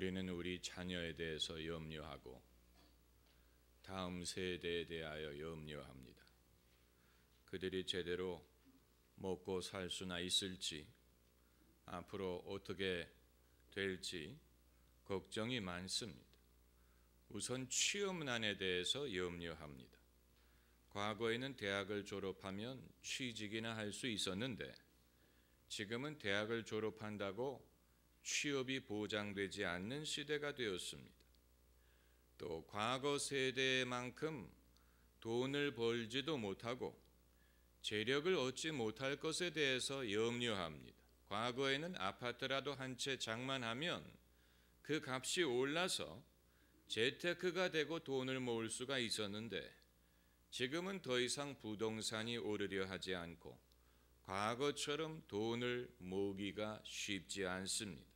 우리는 우리 자녀에 대해서 염려하고 다음 세대에 대하여 염려합니다. 그들이 제대로 먹고 살 수나 있을지, 앞으로 어떻게 될지 걱정이 많습니다. 우선 취업난에 대해서 염려합니다. 과거에는 대학을 졸업하면 취직이나 할 수 있었는데 지금은 대학을 졸업한다고 취업이 보장되지 않는 시대가 되었습니다. 또 과거 세대만큼 돈을 벌지도 못하고 재력을 얻지 못할 것에 대해서 염려합니다. 과거에는 아파트라도 한 채 장만하면 그 값이 올라서 재테크가 되고 돈을 모을 수가 있었는데 지금은 더 이상 부동산이 오르려 하지 않고 과거처럼 돈을 모으기가 쉽지 않습니다.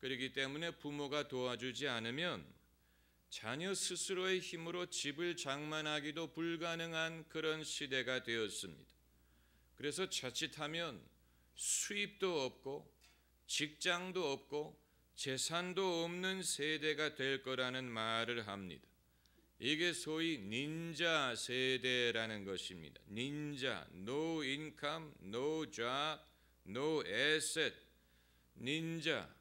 그렇기 때문에 부모가 도와주지 않으면 자녀 스스로의 힘으로 집을 장만하기도 불가능한 그런 시대가 되었습니다. 그래서 자칫하면 수입도 없고 직장도 없고 재산도 없는 세대가 될 거라는 말을 합니다. 이게 소위 닌자 세대라는 것입니다. 닌자, no income, no job, no asset. 닌자,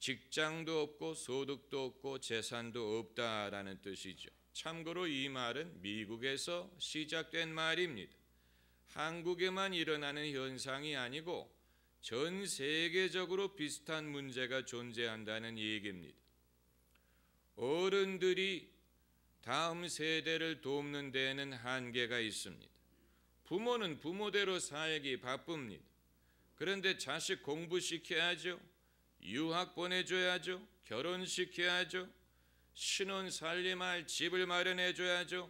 직장도 없고 소득도 없고 재산도 없다라는 뜻이죠. 참고로 이 말은 미국에서 시작된 말입니다. 한국에만 일어나는 현상이 아니고 전 세계적으로 비슷한 문제가 존재한다는 얘기입니다. 어른들이 다음 세대를 돕는 데에는 한계가 있습니다. 부모는 부모대로 살기 바쁩니다. 그런데 자식 공부시켜야죠. 유학 보내줘야죠. 결혼시켜야죠. 신혼 살림할 집을 마련해줘야죠.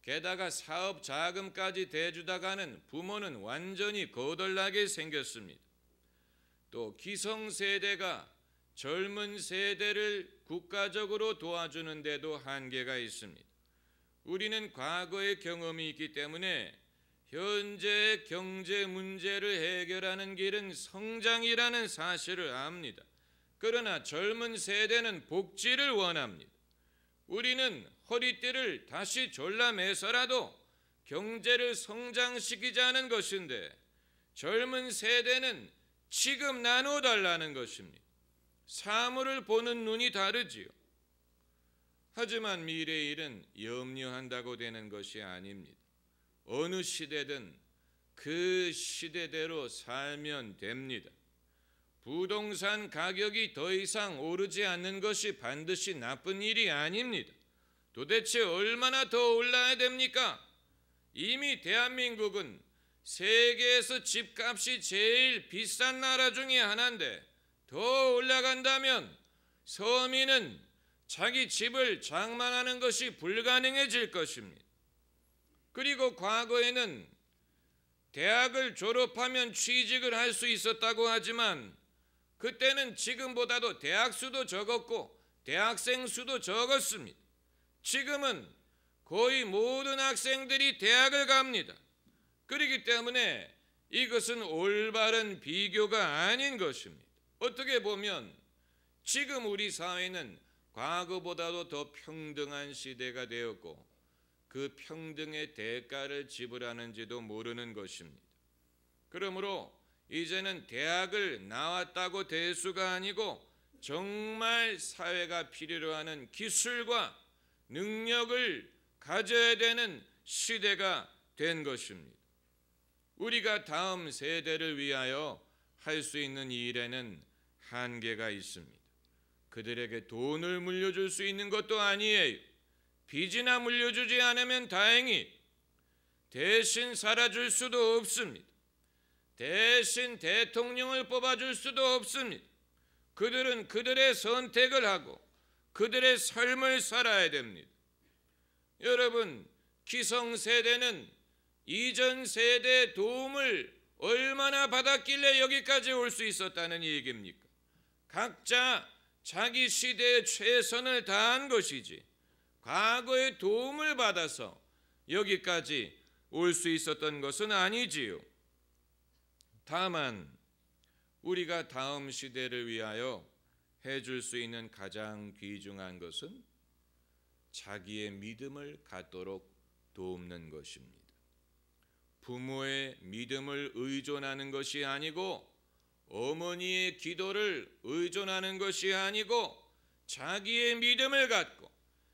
게다가 사업 자금까지 대주다가는 부모는 완전히 거덜나게 생겼습니다. 또 기성세대가 젊은 세대를 국가적으로 도와주는 데도 한계가 있습니다. 우리는 과거의 경험이 있기 때문에 현재의 경제 문제를 해결하는 길은 성장이라는 사실을 압니다. 그러나 젊은 세대는 복지를 원합니다. 우리는 허리띠를 다시 졸라매서라도 경제를 성장시키자는 것인데 젊은 세대는 지금 나눠달라는 것입니다. 사물을 보는 눈이 다르지요. 하지만 미래의 일은 염려한다고 되는 것이 아닙니다. 어느 시대든 그 시대대로 살면 됩니다. 부동산 가격이 더 이상 오르지 않는 것이 반드시 나쁜 일이 아닙니다. 도대체 얼마나 더 올라야 됩니까? 이미 대한민국은 세계에서 집값이 제일 비싼 나라 중에 하나인데 더 올라간다면 서민은 자기 집을 장만하는 것이 불가능해질 것입니다. 그리고 과거에는 대학을 졸업하면 취직을 할 수 있었다고 하지만 그때는 지금보다도 대학 수도 적었고 대학생 수도 적었습니다. 지금은 거의 모든 학생들이 대학을 갑니다. 그렇기 때문에 이것은 올바른 비교가 아닌 것입니다. 어떻게 보면 지금 우리 사회는 과거보다도 더 평등한 시대가 되었고 그 평등의 대가를 지불하는지도 모르는 것입니다. 그러므로 이제는 대학을 나왔다고 대수가 아니고 정말 사회가 필요로 하는 기술과 능력을 가져야 되는 시대가 된 것입니다. 우리가 다음 세대를 위하여 할 수 있는 일에는 한계가 있습니다. 그들에게 돈을 물려줄 수 있는 것도 아니에요. 빚이나 물려주지 않으면 다행히 대신 살아줄 수도 없습니다. 대신 대통령을 뽑아줄 수도 없습니다. 그들은 그들의 선택을 하고 그들의 삶을 살아야 됩니다. 여러분, 기성세대는 이전 세대의 도움을 얼마나 받았길래 여기까지 올 수 있었다는 얘기입니까? 각자 자기 시대에 최선을 다한 것이지 과거의 도움을 받아서 여기까지 올 수 있었던 것은 아니지요. 다만 우리가 다음 시대를 위하여 해줄 수 있는 가장 귀중한 것은 자기의 믿음을 갖도록 돕는 것입니다. 부모의 믿음을 의존하는 것이 아니고 어머니의 기도를 의존하는 것이 아니고 자기의 믿음을 갖고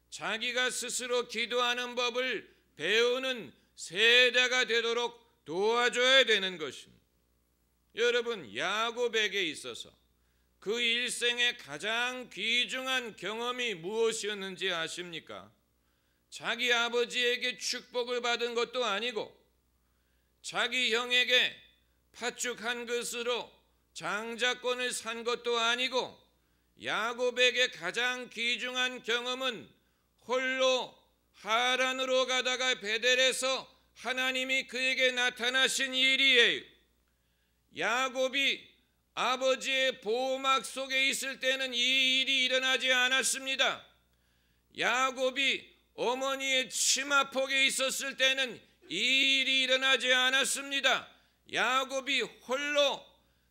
자기가 스스로 기도하는 법을 배우는 세대가 되도록 도와줘야 되는 것입니다. 여러분, 야곱에게 있어서 그 일생의 가장 귀중한 경험이 무엇이었는지 아십니까? 자기 아버지에게 축복을 받은 것도 아니고 자기 형에게 팥죽 한 그릇으로 장자권을 산 것도 아니고 야곱에게 가장 귀중한 경험은 홀로 하란으로 가다가 베델에서 하나님이 그에게 나타나신 일이에요. 야곱이 아버지의 보호막 속에 있을 때는 이 일이 일어나지 않았습니다. 야곱이 어머니의 치마폭에 있었을 때는 이 일이 일어나지 않았습니다. 야곱이 홀로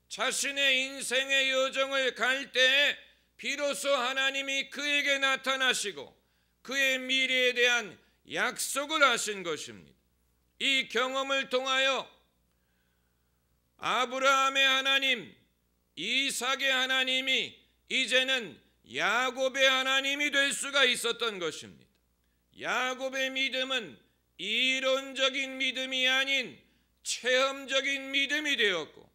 자신의 인생의 여정을 갈 때에 비로소 하나님이 그에게 나타나시고 그의 미래에 대한 약속을 하신 것입니다. 이 경험을 통하여 아브라함의 하나님, 이삭의 하나님이 이제는 야곱의 하나님이 될 수가 있었던 것입니다. 야곱의 믿음은 이론적인 믿음이 아닌 체험적인 믿음이 되었고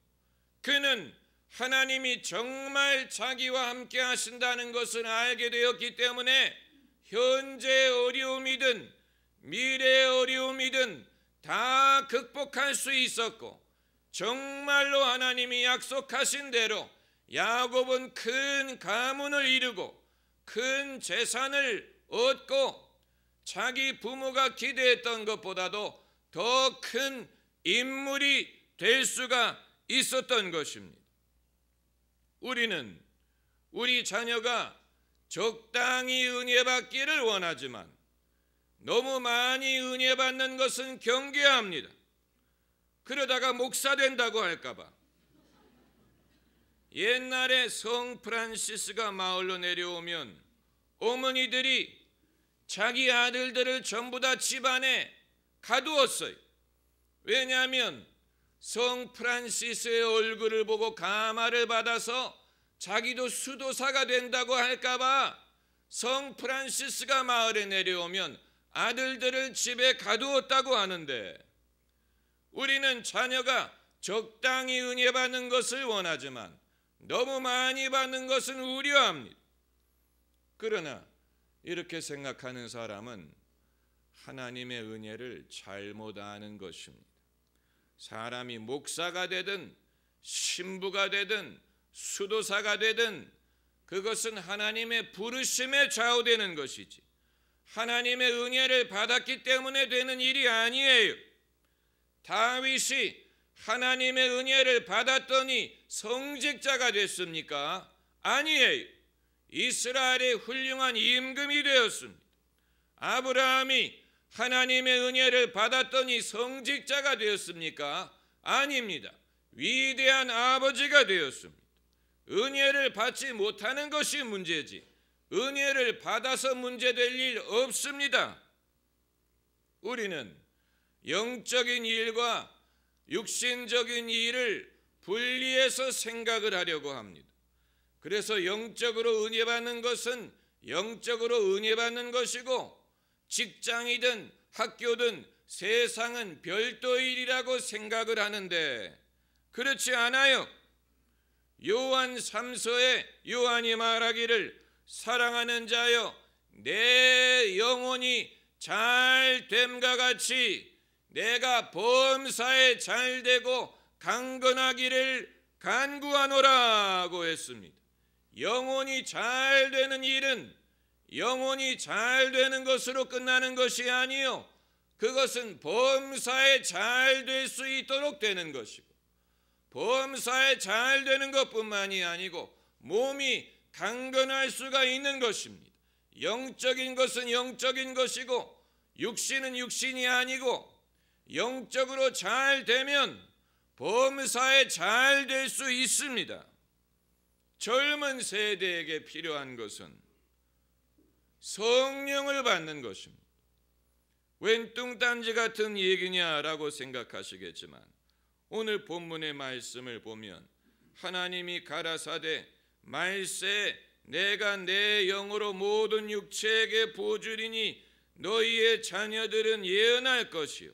그는 하나님이 정말 자기와 함께 하신다는 것을 알게 되었기 때문에 현재의 어려움이든 미래의 어려움이든 다 극복할 수 있었고 정말로 하나님이 약속하신 대로 야곱은 큰 가문을 이루고 큰 재산을 얻고 자기 부모가 기대했던 것보다도 더 큰 인물이 될 수가 있었던 것입니다. 우리는 우리 자녀가 적당히 은혜 받기를 원하지만 너무 많이 은혜 받는 것은 경계해야 합니다. 그러다가 목사 된다고 할까봐. 옛날에 성 프란시스가 마을로 내려오면 어머니들이 자기 아들들을 전부 다 집안에 가두었어요. 왜냐하면 성 프란시스의 얼굴을 보고 감화를 받아서 자기도 수도사가 된다고 할까봐 성 프란시스가 마을에 내려오면 아들들을 집에 가두었다고 하는데 우리는 자녀가 적당히 은혜 받는 것을 원하지만 너무 많이 받는 것은 우려합니다. 그러나 이렇게 생각하는 사람은 하나님의 은혜를 잘못 아는 것입니다. 사람이 목사가 되든 신부가 되든 수도사가 되든 그것은 하나님의 부르심에 좌우되는 것이지 하나님의 은혜를 받았기 때문에 되는 일이 아니에요. 다윗이 하나님의 은혜를 받았더니 성직자가 됐습니까? 아니에요. 이스라엘의 훌륭한 임금이 되었습니다. 아브라함이 하나님의 은혜를 받았더니 성직자가 되었습니까? 아닙니다. 위대한 아버지가 되었습니다. 은혜를 받지 못하는 것이 문제지 은혜를 받아서 문제될 일 없습니다. 우리는 영적인 일과 육신적인 일을 분리해서 생각을 하려고 합니다. 그래서 영적으로 은혜 받는 것은 영적으로 은혜 받는 것이고 직장이든 학교든 세상은 별도의 일이라고 생각을 하는데 그렇지 않아요. 요한 3서에 요한이 말하기를 사랑하는 자여 내 영혼이 잘됨과 같이 내가 범사에 잘되고 강건하기를 간구하노라고 했습니다. 영혼이 잘되는 일은 영혼이 잘되는 것으로 끝나는 것이 아니요 그것은 범사에 잘될 수 있도록 되는 것이고 범사에 잘되는 것뿐만이 아니고 몸이 강건할 수가 있는 것입니다. 영적인 것은 영적인 것이고 육신은 육신이 아니고 영적으로 잘 되면 범사에 잘 될 수 있습니다. 젊은 세대에게 필요한 것은 성령을 받는 것입니다. 웬 뚱딴지 같은 얘기냐라고 생각하시겠지만 오늘 본문의 말씀을 보면 하나님이 가라사대 말세 내가 내 영으로 모든 육체에게 부어주리니 너희의 자녀들은 예언할 것이요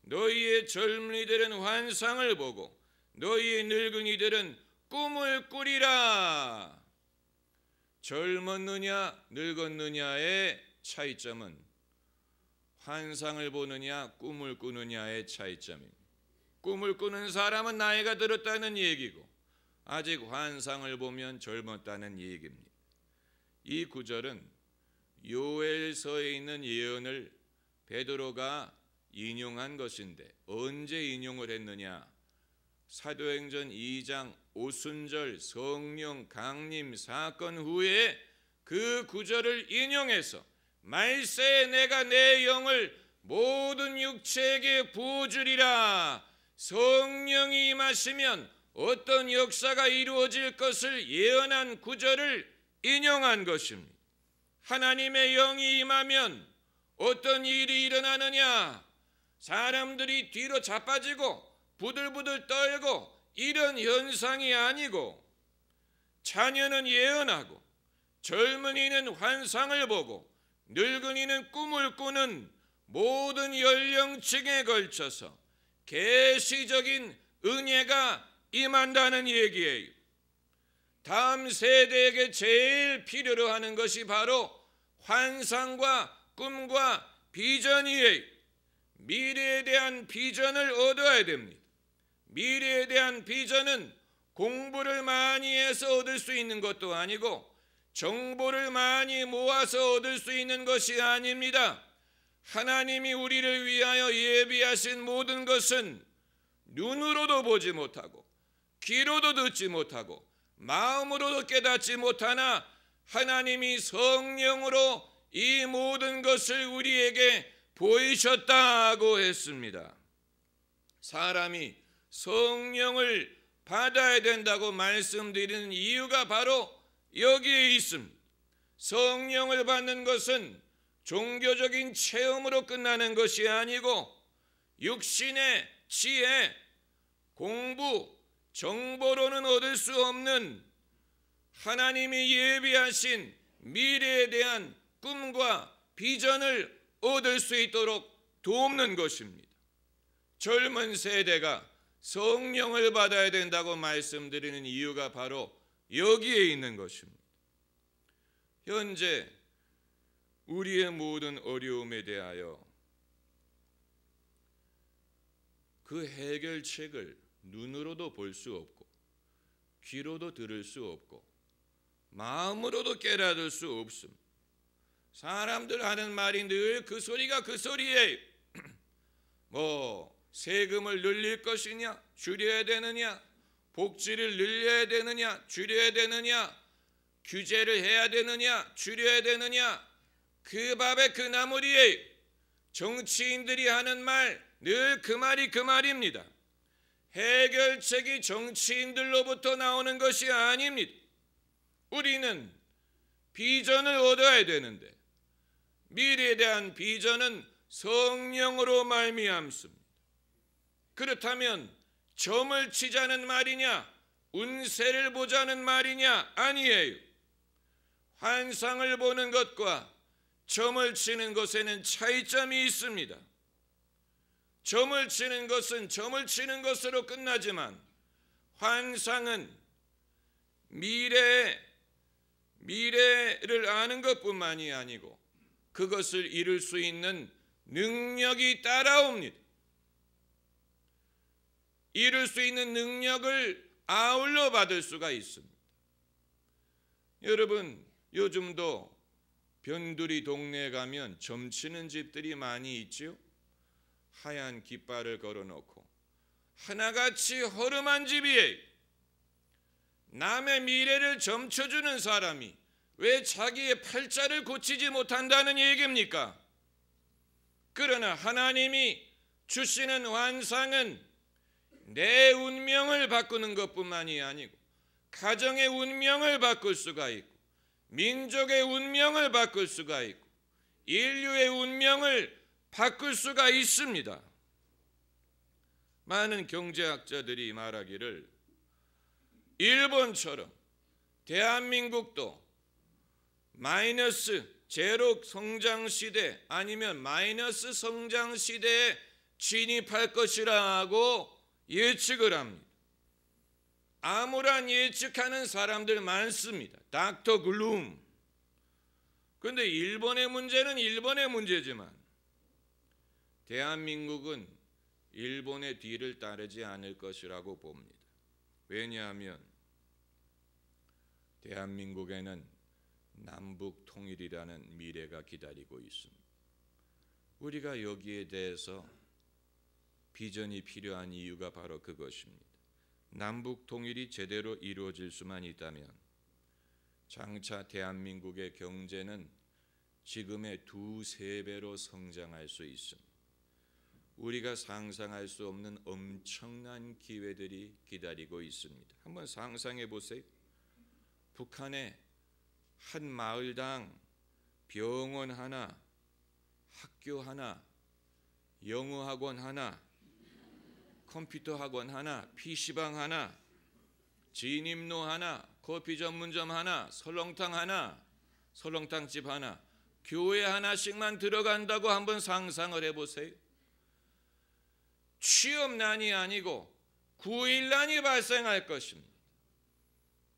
너희의 젊은이들은 환상을 보고 너희의 늙은이들은 꿈을 꾸리라. 젊었느냐 늙었느냐의 차이점은 환상을 보느냐 꿈을 꾸느냐의 차이점입니다. 꿈을 꾸는 사람은 나이가 들었다는 얘기고 아직 환상을 보면 젊었다는 얘기입니다. 이 구절은 요엘서에 있는 예언을 베드로가 인용한 것인데 언제 인용을 했느냐? 사도행전 2장 오순절 성령 강림 사건 후에 그 구절을 인용해서 말세에 내가 내 영을 모든 육체에게 부어주리라. 성령이 임하시면 어떤 역사가 이루어질 것을 예언한 구절을 인용한 것입니다. 하나님의 영이 임하면 어떤 일이 일어나느냐? 사람들이 뒤로 자빠지고 부들부들 떨고 이런 현상이 아니고 자녀는 예언하고 젊은이는 환상을 보고 늙은이는 꿈을 꾸는 모든 연령층에 걸쳐서 계시적인 은혜가 임한다는 얘기예요. 다음 세대에게 제일 필요로 하는 것이 바로 환상과 꿈과 비전이에요. 미래에 대한 비전을 얻어야 됩니다. 미래에 대한 비전은 공부를 많이 해서 얻을 수 있는 것도 아니고 정보를 많이 모아서 얻을 수 있는 것이 아닙니다. 하나님이 우리를 위하여 예비하신 모든 것은 눈으로도 보지 못하고 귀로도 듣지 못하고 마음으로도 깨닫지 못하나 하나님이 성령으로 이 모든 것을 우리에게 보이셨다고 했습니다. 사람이 성령을 받아야 된다고 말씀드리는 이유가 바로 여기에 있습니다. 성령을 받는 것은 종교적인 체험으로 끝나는 것이 아니고 육신의 지혜, 공부, 정보로는 얻을 수 없는 하나님이 예비하신 미래에 대한 꿈과 비전을 얻을 수 있도록 돕는 것입니다. 젊은 세대가 성령을 받아야 된다고 말씀드리는 이유가 바로 여기에 있는 것입니다. 현재 우리의 모든 어려움에 대하여 그 해결책을 눈으로도 볼 수 없고 귀로도 들을 수 없고 마음으로도 깨달을 수 없습니다. 사람들 하는 말이 늘 그 소리가 그 소리예요. 세금을 늘릴 것이냐 줄여야 되느냐, 복지를 늘려야 되느냐 줄여야 되느냐, 규제를 해야 되느냐 줄여야 되느냐, 그 밥에 그 나물이에요. 정치인들이 하는 말 늘 그 말이 그 말입니다. 해결책이 정치인들로부터 나오는 것이 아닙니다. 우리는 비전을 얻어야 되는데 미래에 대한 비전은 성령으로 말미암습니다. 그렇다면 점을 치자는 말이냐 운세를 보자는 말이냐? 아니에요. 환상을 보는 것과 점을 치는 것에는 차이점이 있습니다. 점을 치는 것은 점을 치는 것으로 끝나지만 환상은 미래를 아는 것뿐만이 아니고 그것을 이룰 수 있는 능력이 따라옵니다. 이룰 수 있는 능력을 아울러 받을 수가 있습니다. 여러분, 요즘도 변두리 동네에 가면 점치는 집들이 많이 있죠. 하얀 깃발을 걸어놓고 하나같이 허름한 집이에요. 남의 미래를 점쳐주는 사람이 왜 자기의 팔자를 고치지 못한다는 얘기입니까? 그러나 하나님이 주시는 환상은 내 운명을 바꾸는 것뿐만이 아니고 가정의 운명을 바꿀 수가 있고, 민족의 운명을 바꿀 수가 있고, 인류의 운명을 바꿀 수가 있습니다. 많은 경제학자들이 말하기를 일본처럼 대한민국도 마이너스 제로 성장 시대 아니면 마이너스 성장 시대에 진입할 것이라고 예측을 합니다. 암울한 예측하는 사람들 많습니다. 닥터 글룸. 그런데 일본의 문제는 일본의 문제지만 대한민국은 일본의 뒤를 따르지 않을 것이라고 봅니다. 왜냐하면 대한민국에는 남북 통일이라는 미래가 기다리고 있습니다. 우리가 여기에 대해서 비전이 필요한 이유가 바로 그것입니다. 남북 통일이 제대로 이루어질 수만 있다면 장차 대한민국의 경제는 지금의 2~3배로 성장할 수 있습니다. 우리가 상상할 수 없는 엄청난 기회들이 기다리고 있습니다. 한번 상상해 보세요. 북한에 한 마을당 병원 하나, 학교 하나, 영어 학원 하나, 컴퓨터 학원 하나, PC방 하나, 진입로 하나, 커피 전문점 하나, 설렁탕 하나, 설렁탕집 하나, 교회 하나씩만 들어간다고 한번 상상을 해보세요. 취업난이 아니고 구일난이 발생할 것입니다.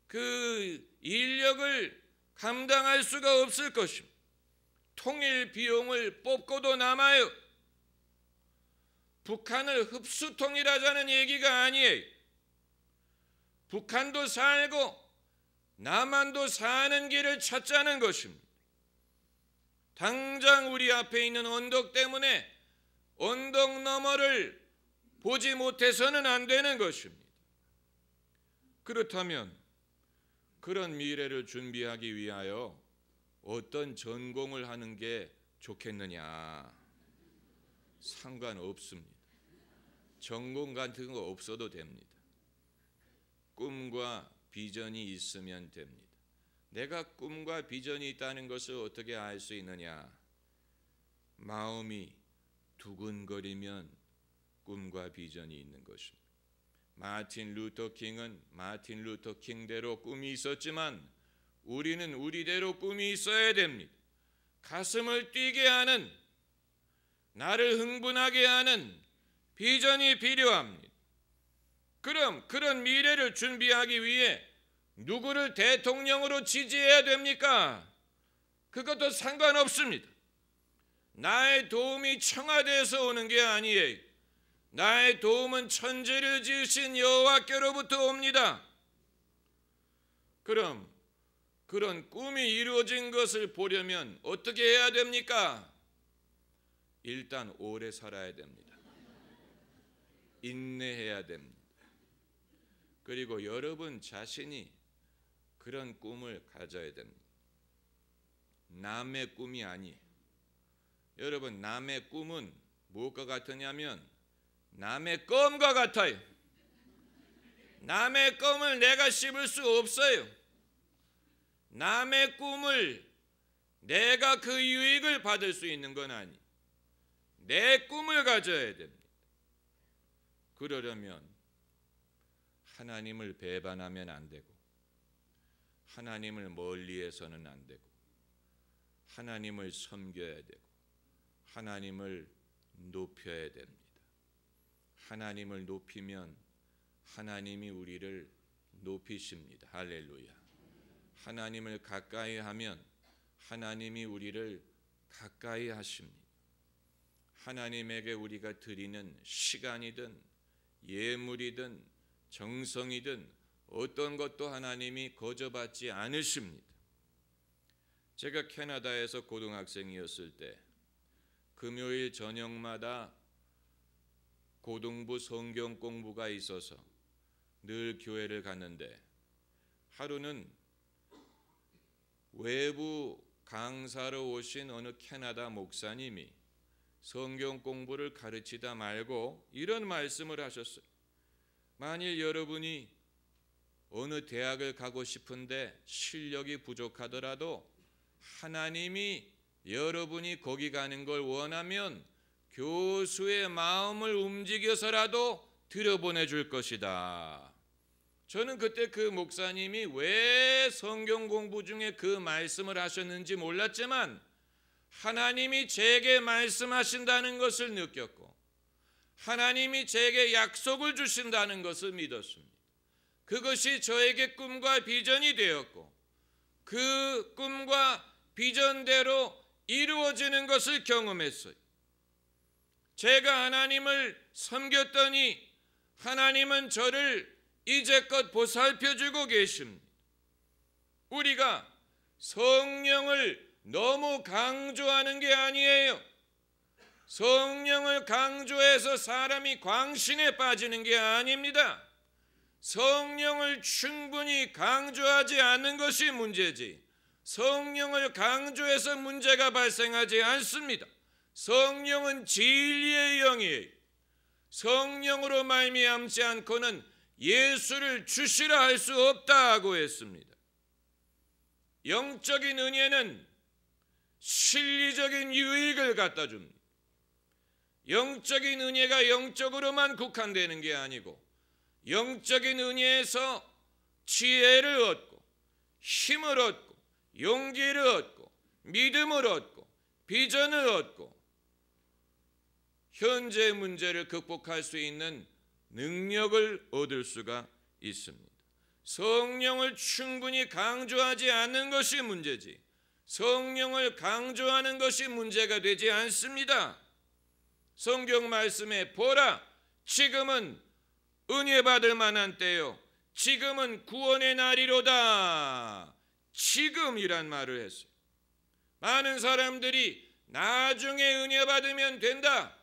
그 인력을 감당할 수가 없을 것입니다. 통일 비용을 뽑고도 남아요. 북한을 흡수 통일하자는 얘기가 아니에요. 북한도 살고 남한도 사는 길을 찾자는 것입니다. 당장 우리 앞에 있는 언덕 때문에 언덕 너머를 보지 못해서는 안 되는 것입니다. 그렇다면 그런 미래를 준비하기 위하여 어떤 전공을 하는 게 좋겠느냐? 상관없습니다. 전공 같은 거 없어도 됩니다. 꿈과 비전이 있으면 됩니다. 내가 꿈과 비전이 있다는 것을 어떻게 알 수 있느냐? 마음이 두근거리면 꿈과 비전이 있는 것입니다. 마틴 루터 킹은 마틴 루터 킹대로 꿈이 있었지만 우리는 우리대로 꿈이 있어야 됩니다. 가슴을 뛰게 하는, 나를 흥분하게 하는 비전이 필요합니다. 그럼 그런 미래를 준비하기 위해 누구를 대통령으로 지지해야 됩니까? 그것도 상관없습니다. 나의 도움이 청와대에서 오는 게 아니에요. 나의 도움은 천지를 지으신 여호와께로부터 옵니다. 그럼 그런 꿈이 이루어진 것을 보려면 어떻게 해야 됩니까? 일단 오래 살아야 됩니다. 인내해야 됩니다. 그리고 여러분 자신이 그런 꿈을 가져야 됩니다. 남의 꿈이 아니에요. 여러분, 남의 꿈은 무엇과 같으냐면 남의 껌과 같아요. 남의 껌을 내가 씹을 수 없어요. 남의 꿈을 내가 그 유익을 받을 수 있는 건 아니에요. 내 꿈을 가져야 됩니다. 그러려면 하나님을 배반하면 안 되고, 하나님을 멀리해서는 안 되고, 하나님을 섬겨야 되고, 하나님을 높여야 됩니다. 하나님을 높이면 하나님이 우리를 높이십니다. 할렐루야. 하나님을 가까이 하면 하나님이 우리를 가까이 하십니다. 하나님에게 우리가 드리는 시간이든 예물이든 정성이든 어떤 것도 하나님이 거저받지 않으십니다. 제가 캐나다에서 고등학생이었을 때 금요일 저녁마다 고등부 성경 공부가 있어서 늘 교회를 갔는데, 하루는 외부 강사로 오신 어느 캐나다 목사님이 성경 공부를 가르치다 말고 이런 말씀을 하셨어요. 만일 여러분이 어느 대학을 가고 싶은데 실력이 부족하더라도 하나님이 여러분이 거기 가는 걸 원하면 교수의 마음을 움직여서라도 들여보내줄 것이다. 저는 그때 그 목사님이 왜 성경 공부 중에 그 말씀을 하셨는지 몰랐지만 하나님이 제게 말씀하신다는 것을 느꼈고 하나님이 제게 약속을 주신다는 것을 믿었습니다. 그것이 저에게 꿈과 비전이 되었고 그 꿈과 비전대로 이루어지는 것을 경험했어요. 제가 하나님을 섬겼더니 하나님은 저를 이제껏 보살펴주고 계십니다. 우리가 성령을 너무 강조하는 게 아니에요. 성령을 강조해서 사람이 광신에 빠지는 게 아닙니다. 성령을 충분히 강조하지 않는 것이 문제지 성령을 강조해서 문제가 발생하지 않습니다. 성령은 진리의 영이에요. 성령으로 말미암지 않고는 예수를 주시라 할 수 없다고 했습니다. 영적인 은혜는 실리적인 유익을 갖다 줍니다. 영적인 은혜가 영적으로만 국한되는 게 아니고 영적인 은혜에서 지혜를 얻고 힘을 얻고 용기를 얻고 믿음을 얻고 비전을 얻고 현재 문제를 극복할 수 있는 능력을 얻을 수가 있습니다. 성령을 충분히 강조하지 않는 것이 문제지 성령을 강조하는 것이 문제가 되지 않습니다. 성경 말씀에 보라 지금은 은혜 받을 만한 때요 지금은 구원의 날이로다. 지금이란 말을 했어요. 많은 사람들이 나중에 은혜 받으면 된다.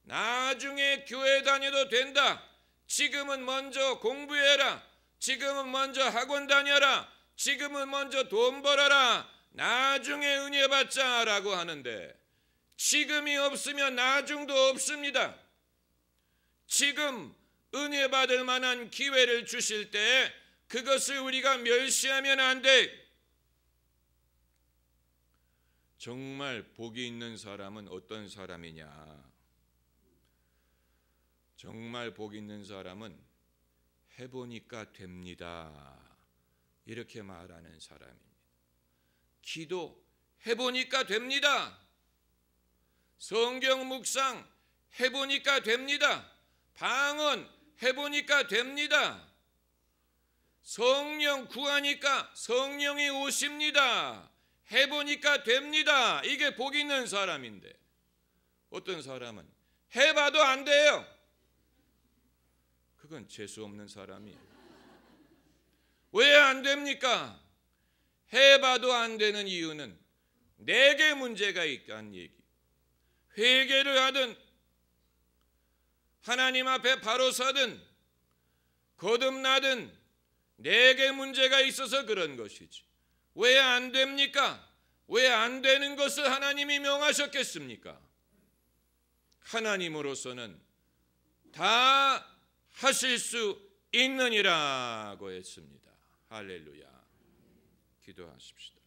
나중에 교회 다녀도 된다. 지금은 먼저 공부해라. 지금은 먼저 학원 다녀라. 지금은 먼저 돈 벌어라. 나중에 은혜 받자라고 하는데 지금이 없으면 나중도 없습니다. 지금 은혜 받을 만한 기회를 주실 때 그것을 우리가 멸시하면 안 돼. 정말 복이 있는 사람은 어떤 사람이냐? 정말 복 있는 사람은 해보니까 됩니다. 이렇게 말하는 사람입니다. 기도 해보니까 됩니다. 성경 묵상 해보니까 됩니다. 방언 해보니까 됩니다. 성령 구하니까 성령이 오십니다. 해보니까 됩니다. 이게 복 있는 사람인데 어떤 사람은 해봐도 안 돼요. 그건 재수 없는 사람이에요. 왜 안 됩니까? 해봐도 안 되는 이유는 내게 문제가 있다는 얘기. 회개를 하든 하나님 앞에 바로 서든 거듭나든 내게 문제가 있어서 그런 것이지. 왜 안 됩니까? 왜 안 되는 것을 하나님이 명하셨겠습니까? 하나님으로서는 다 하실 수 있느니라고 했습니다. 할렐루야. 기도하십시다.